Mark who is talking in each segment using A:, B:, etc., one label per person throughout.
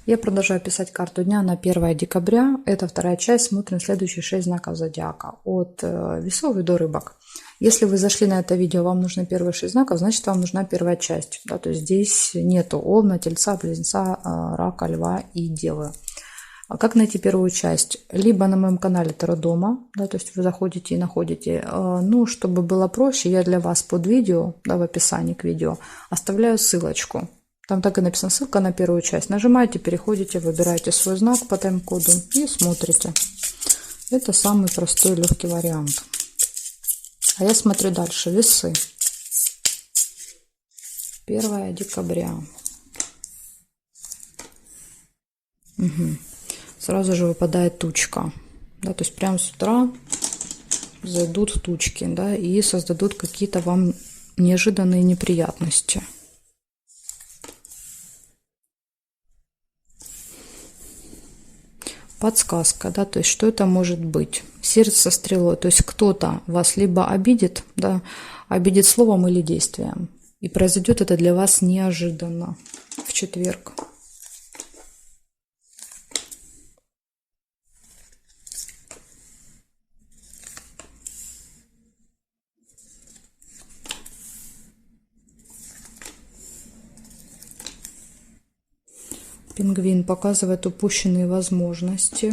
A: Я продолжаю писать карту дня на 1 декабря. Это вторая часть. Смотрим следующие 6 знаков зодиака. От весов и до рыбок. Если вы зашли на это видео, вам нужны первые 6 знаков, значит вам нужна первая часть. Да, то есть здесь нету Овна, Тельца, Близнеца, Рака, Льва и Девы. А как найти первую часть? Либо на моем канале Таро Дома, да, то есть вы заходите и находите. Ну, чтобы было проще, я для вас под видео, да, в описании к видео, оставляю ссылочку. Там так и написано ссылка на первую часть. Нажимаете, переходите, выбираете свой знак по тайм-коду и смотрите. Это самый простой легкий вариант. А я смотрю дальше. Весы. 1 декабря. Угу. Сразу же выпадает тучка. Да, то есть прямо с утра зайдут тучки, да, и создадут какие-то вам неожиданные неприятности. Подсказка, да, то есть что это может быть? Сердце со стрелой, то есть кто-то вас либо обидит, да, обидит словом или действием. И произойдет это для вас неожиданно в четверг. Пингвин показывает упущенные возможности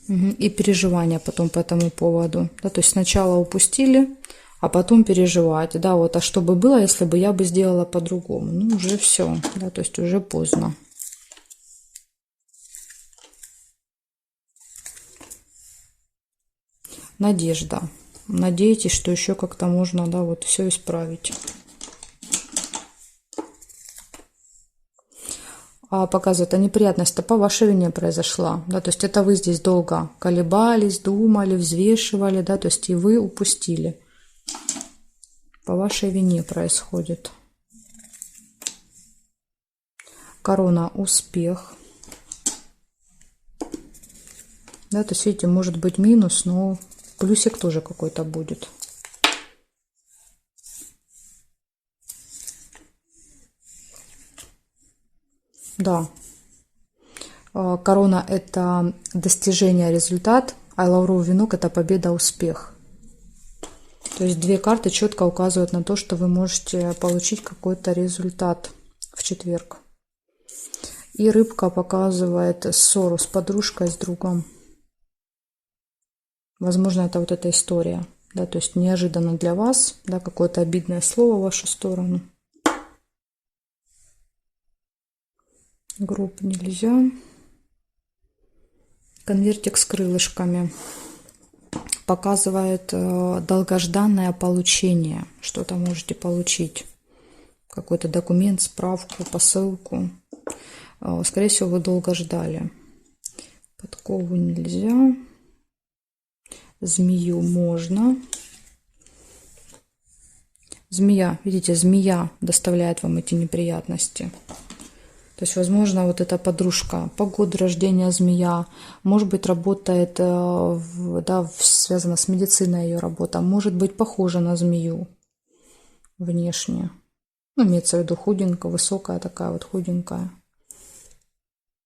A: и переживания потом по этому поводу. Да, то есть сначала упустили, а потом переживаете. Да, вот, а что бы было, если бы я бы сделала по-другому? Ну, уже все, да, то есть уже поздно. Надежда. Надеетесь, что еще как-то можно, да, вот все исправить. Показывает, а неприятность-то по вашей вине произошла, да, то есть это вы здесь долго колебались, думали, взвешивали, да, то есть и вы упустили. По вашей вине происходит. Корона — успех. Да, то есть, видите, может быть минус, но плюсик тоже какой-то будет. Да. Корона — это достижение, результат, а лавровый венок — это победа, успех. То есть две карты четко указывают на то, что вы можете получить какой-то результат в четверг. И рыбка показывает ссору с подружкой, с другом. Возможно, это вот эта история, да, то есть неожиданно для вас, да, какое-то обидное слово в вашу сторону. Гроб нельзя. Конвертик с крылышками показывает долгожданное получение. Что-то можете получить. Какой-то документ, справку, посылку. Скорее всего, вы долго ждали. Подкову нельзя. Змею можно. Змея, видите, змея доставляет вам эти неприятности. То есть, возможно, вот эта подружка по году рождения змея, может быть, работает, да, связана с медициной ее работа, может быть, похожа на змею внешне. Ну, имеется в виду худенькая, высокая такая вот худенькая.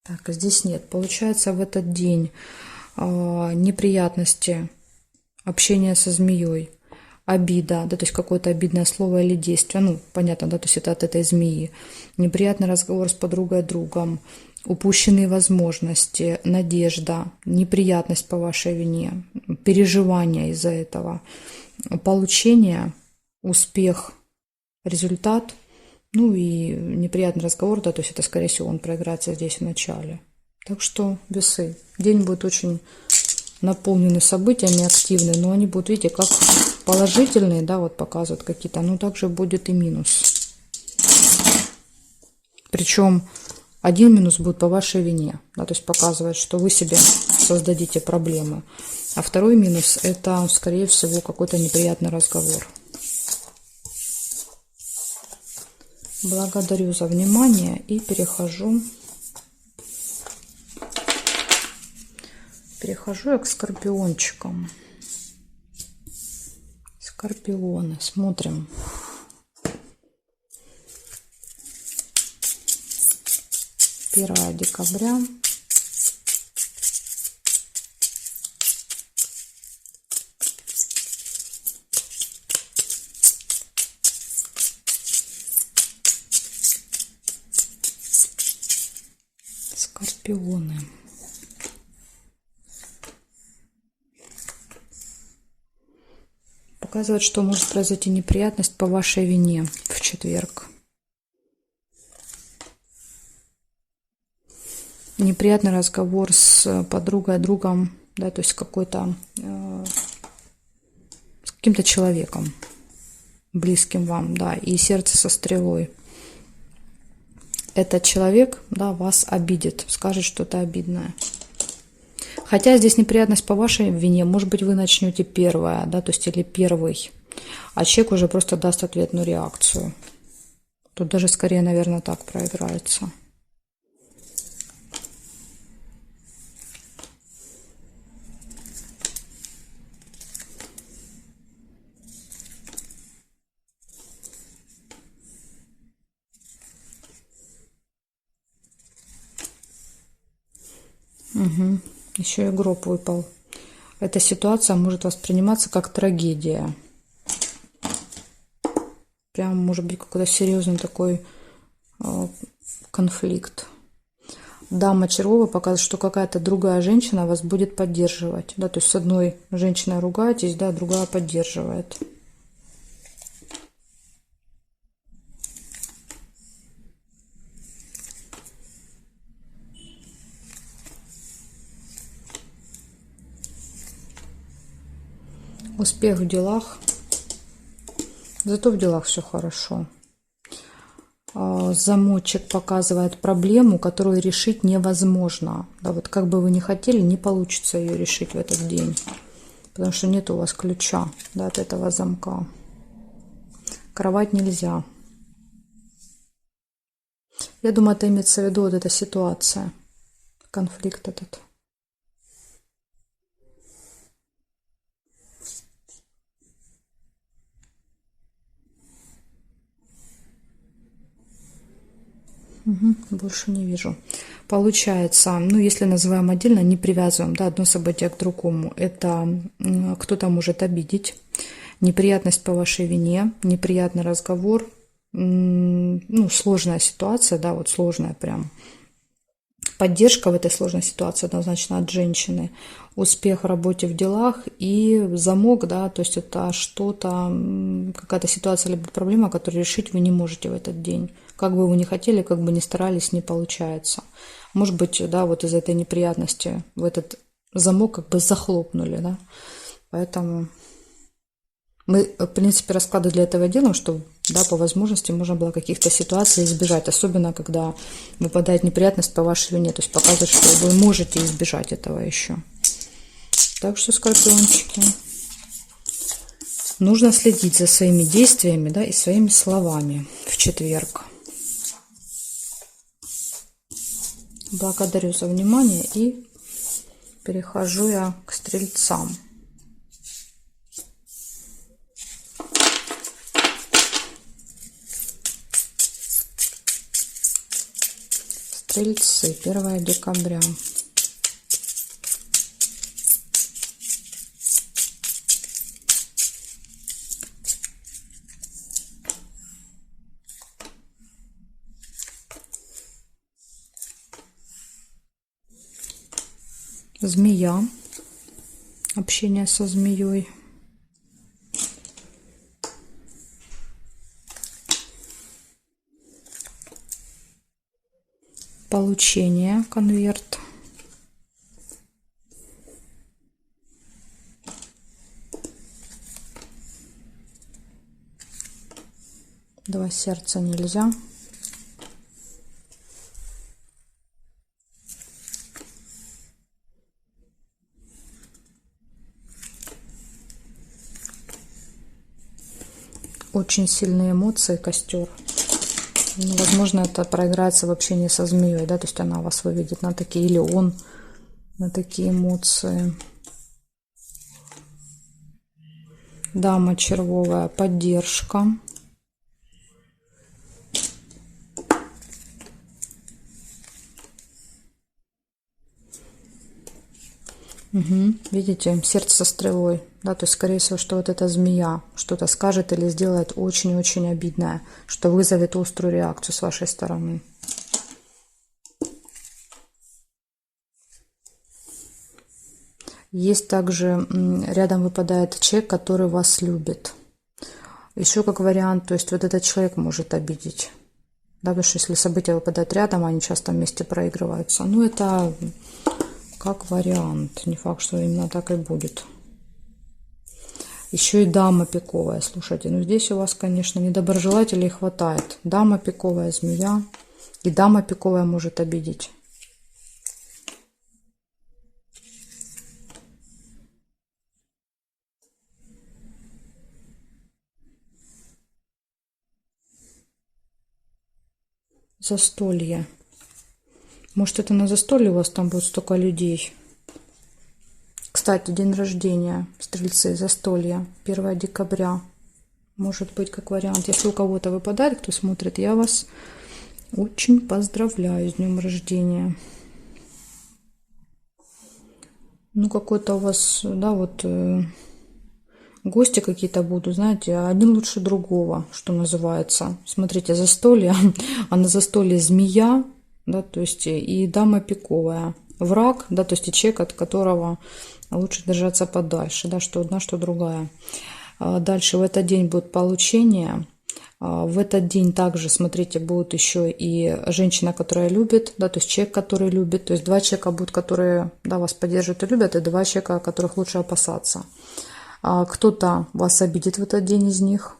A: Так, а здесь нет. Получается, в этот день неприятности, общение со змеей. Обида, да, то есть какое-то обидное слово или действие, ну, понятно, да, то есть это от этой змеи. Неприятный разговор с подругой, другом, упущенные возможности, надежда, неприятность по вашей вине, переживания из-за этого, получение, успех, результат, ну и неприятный разговор, да, то есть это, скорее всего, он проиграется здесь в начале. Так что весы. День будет очень наполнены событиями, активные, но они будут, видите, как положительные, да, вот показывают какие-то, но также будет и минус. Причем один минус будет по вашей вине, да, то есть показывает, что вы себе создадите проблемы. А второй минус — это, скорее всего, какой-то неприятный разговор. Благодарю за внимание и перехожу я к скорпиончикам. Скорпионы. Смотрим. 1 декабря. Скорпионы. Показывает, что может произойти неприятность по вашей вине в четверг. Неприятный разговор с подругой, другом, да, то есть какой-то с каким-то человеком близким вам, да, и сердце со стрелой. Этот человек, да, вас обидит, скажет что-то обидное. Хотя здесь неприятность по вашей вине, может быть, вы начнете первое, да, то есть или первый, а человек уже просто даст ответную реакцию. Тут даже скорее, наверное, так проиграется. Угу. Еще и гроб выпал. Эта ситуация может восприниматься как трагедия. Прям может быть какой-то серьезный такой конфликт. Дама Червова показывает, что какая-то другая женщина вас будет поддерживать. Да, то есть с одной женщиной ругаетесь, да, другая поддерживает. Успех в делах. Зато в делах все хорошо. Замочек показывает проблему, которую решить невозможно. Да, вот как бы вы ни хотели, не получится ее решить в этот день. Потому что нет у вас ключа, да, от этого замка. Кровать нельзя. Я думаю, это имеется в виду вот эта ситуация. Конфликт этот. Угу, больше не вижу. Получается, ну, если называем отдельно, не привязываем, да, одно событие к другому. Это кто-то может обидеть, неприятность по вашей вине, неприятный разговор, ну, сложная ситуация, да, вот сложная прям. Поддержка в этой сложной ситуации однозначно от женщины, успех в работе, в делах и замок, да, то есть это что-то, какая-то ситуация либо проблема, которую решить вы не можете в этот день. Как бы вы ни хотели, как бы ни старались, не получается. Может быть, да, вот из этой неприятности в этот замок как бы захлопнули, да. Поэтому мы, в принципе, расклады для этого делаем, чтобы, да, по возможности можно было каких-то ситуаций избежать. Особенно, когда выпадает неприятность по вашей вине. То есть показывает, что вы можете избежать этого еще. Так что, скорпиончики, нужно следить за своими действиями, да, и своими словами в четверг. Благодарю за внимание и перехожу я к стрельцам. Стрельцы, 1 декабря. Змея. Общение со змеей. Получение, конверт. Два сердца нельзя. Очень сильные эмоции, костер. Ну, возможно, это проиграется в общении со змеей, да, то есть она вас выведет на такие, или он на такие эмоции. Дама червовая, поддержка. Видите, сердце со стрелой. Да, то есть, скорее всего, что вот эта змея что-то скажет или сделает очень-очень обидное, что вызовет острую реакцию с вашей стороны. Есть также рядом выпадает человек, который вас любит. Еще как вариант, то есть вот этот человек может обидеть. Да, потому что если события выпадают рядом, они часто вместе проигрываются. Ну, это как вариант. Не факт, что именно так и будет. Еще и дама пиковая. Слушайте, ну здесь у вас, конечно, недоброжелателей хватает. Дама пиковая, змея. И дама пиковая может обидеть. Застолье. Может, это на застолье у вас там будет столько людей. Кстати, день рождения, стрельцы, застолье, 1 декабря. Может быть, как вариант. Если у кого-то выпадает, кто смотрит, я вас очень поздравляю с днем рождения. Ну, какой-то у вас, да, вот гости какие-то будут, знаете, один лучше другого, что называется. Смотрите, застолье, а на застолье змея, да, то есть и дама пиковая. Враг, да, то есть и человек, от которого лучше держаться подальше, да, что одна, что другая. Дальше в этот день будет получение. В этот день также, смотрите, будут еще и женщина, которая любит, да, то есть человек, который любит. То есть два человека будут, которые, да, вас поддерживают и любят, и два человека, которых лучше опасаться. Кто-то вас обидит в этот день из них.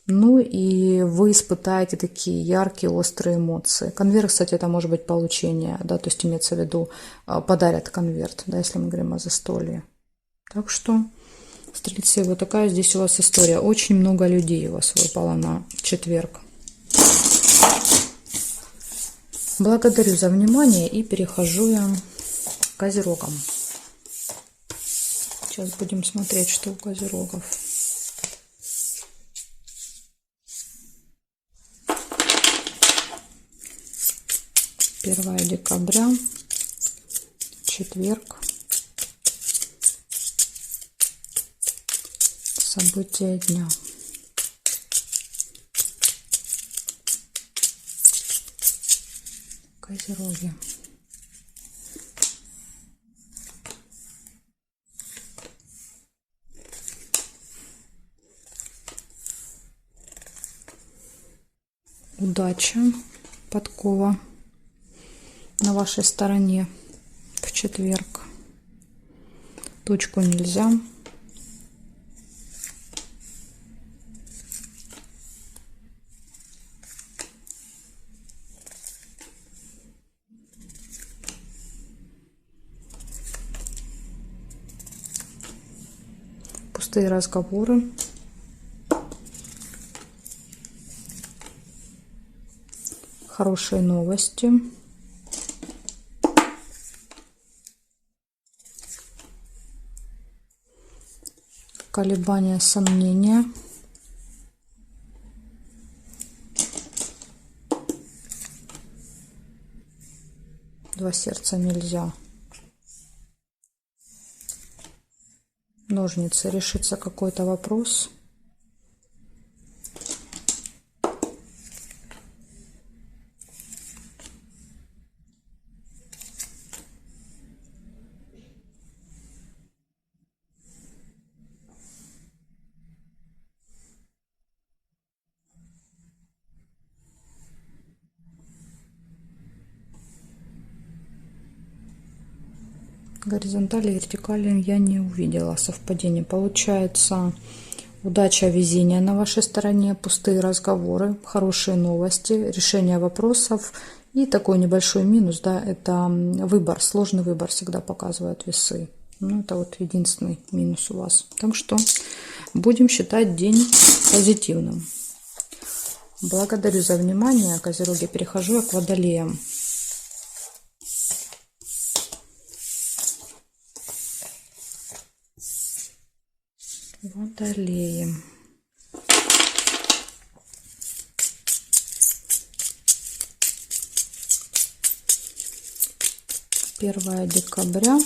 A: Ну и вы испытаете такие яркие, острые эмоции. Конверт, кстати, это может быть получение, да, то есть имеется в виду, подарят конверт, да, если мы говорим о застолье. Так что, стрельцы, вот такая здесь у вас история. Очень много людей у вас выпало на четверг. Благодарю за внимание и перехожу я к козерогам. Сейчас будем смотреть, что у козерогов. Первое декабря, четверг. События дня. Козероги. Удача, подкова на вашей стороне в четверг. Точку нельзя. Пустые разговоры. Хорошие новости. Колебания, сомнения. Два сердца нельзя. Ножницы. Решится какой-то вопрос. Горизонтали и вертикали я не увидела совпадения. Получается, удача, везение на вашей стороне, пустые разговоры, хорошие новости, решение вопросов. И такой небольшой минус, да, это выбор, сложный выбор всегда показывают весы. Ну, это вот единственный минус у вас. Так что будем считать день позитивным. Благодарю за внимание, козероги. Перехожу я к водолеям. Водолеи. Первое декабря,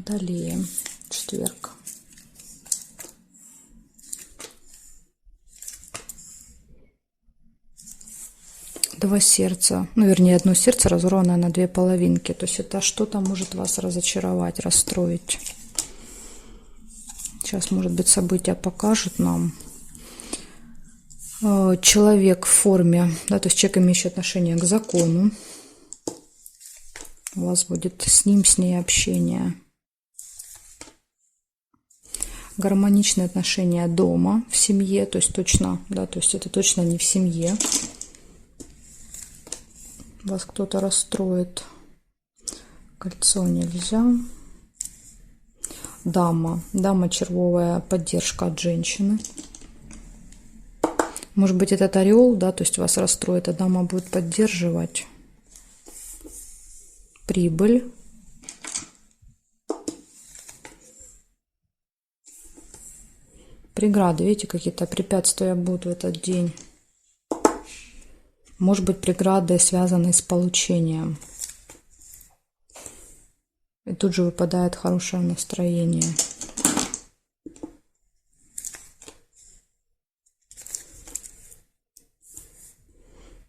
A: Водолеи. Четверг. Два сердца, ну вернее одно сердце разорванное на две половинки, то есть это что-то может вас разочаровать, расстроить. Сейчас, может быть, события покажут нам. Человек в форме, да, то есть человек, имеющий отношение к закону, у вас будет с ней общение. Гармоничные отношения дома, в семье, то есть точно, да, то есть это точно не в семье. Вас кто-то расстроит. Кольцо нельзя. Дама. Дама червовая, поддержка от женщины. Может быть, этот орел, да, то есть вас расстроит, а дама будет поддерживать. Прибыль. Преграды, видите, какие-то препятствия будут в этот день. Может быть, преграды, связанные с получением. И тут же выпадает хорошее настроение.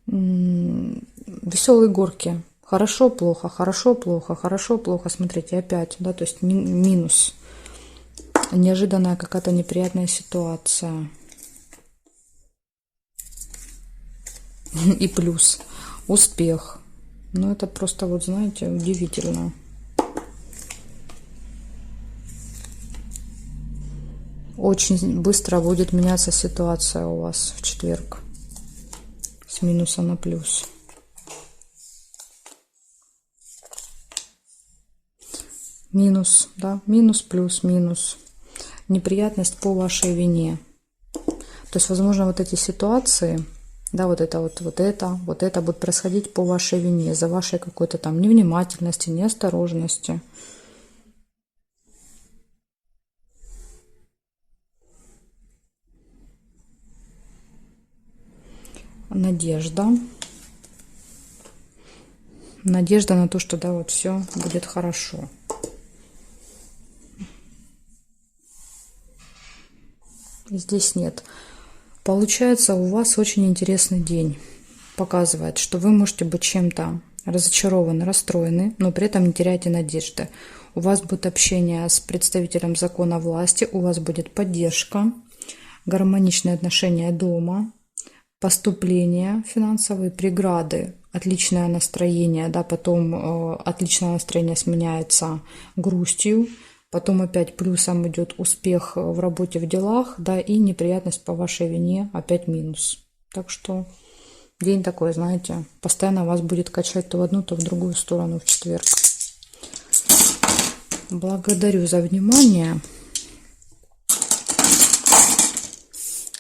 A: Веселые горки. Хорошо, плохо, хорошо, плохо, хорошо, плохо. Смотрите, опять, да, то есть минус. Неожиданная какая-то неприятная ситуация. И плюс. Успех. Ну, это просто, вот знаете, удивительно. Очень быстро будет меняться ситуация у вас в четверг. С минуса на плюс. Минус, да, минус, плюс, минус. Неприятность по вашей вине. То есть, возможно, вот эти ситуации, да, вот это будет происходить по вашей вине, за вашей какой-то там невнимательности, неосторожности. Надежда. Надежда на то, что да, вот все будет хорошо. Здесь нет. Получается, у вас очень интересный день. Показывает, что вы можете быть чем-то разочарованы, расстроены, но при этом не теряйте надежды. У вас будет общение с представителем закона власти, у вас будет поддержка, гармоничные отношения дома, поступления финансовые, преграды, отличное настроение, да, потом отличное настроение сменяется грустью, потом опять плюсом идет успех в работе, в делах, да, и неприятность по вашей вине, опять минус. Так что день такой, знаете, постоянно вас будет качать то в одну, то в другую сторону в четверг. Благодарю за внимание,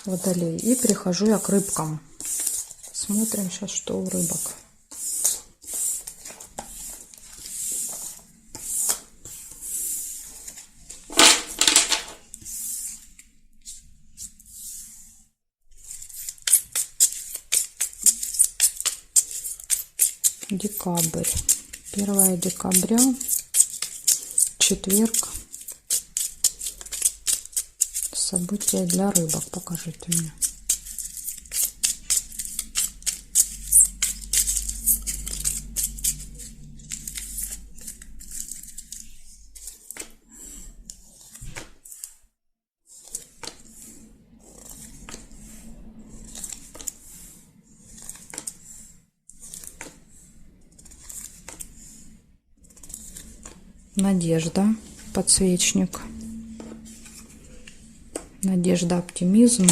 A: Водолей. И перехожу я к рыбкам. Смотрим сейчас, что у рыбок. Декабрь. 1 декабря. Четверг. События для рыбок. Покажите мне. Надежда. Подсвечник. Надежда, оптимизм.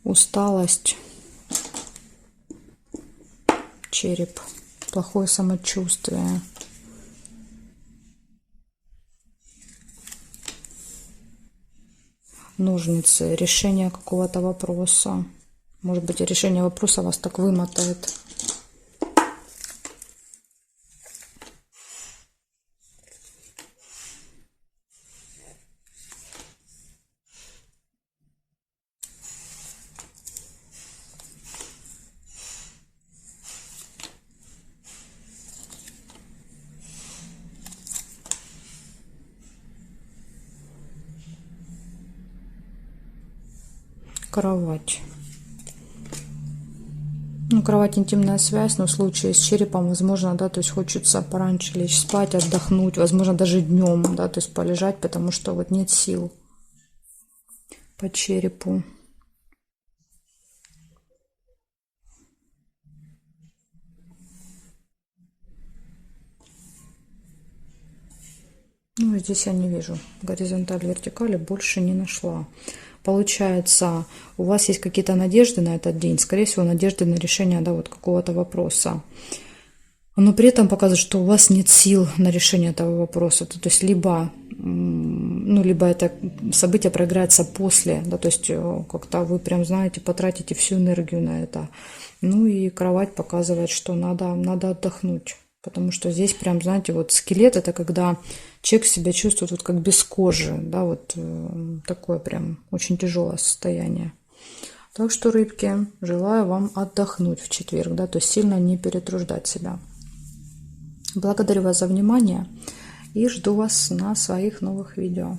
A: Усталость. Череп. Плохое самочувствие. Ножницы. Решение какого-то вопроса. Может быть, решение вопроса вас так вымотает. Кровать. Ну, кровать — интимная связь, но в случае с черепом, возможно, да, то есть хочется пораньше лечь спать, отдохнуть, возможно, даже днем, да, то есть полежать, потому что вот нет сил по черепу. Ну, здесь я не вижу горизонталь, вертикали, больше не нашла. Получается, у вас есть какие-то надежды на этот день, скорее всего, надежды на решение, да, вот какого-то вопроса. Но при этом показывает, что у вас нет сил на решение этого вопроса. То есть либо, ну, либо это событие проиграется после, да, то есть как-то вы прям, знаете, потратите всю энергию на это. Ну и кровать показывает, что надо отдохнуть. Потому что здесь прям, знаете, вот скелет — это когда человек себя чувствует вот как без кожи, да, вот такое прям очень тяжелое состояние. Так что, рыбки, желаю вам отдохнуть в четверг, да, то есть сильно не перетруждать себя. Благодарю вас за внимание и жду вас на своих новых видео.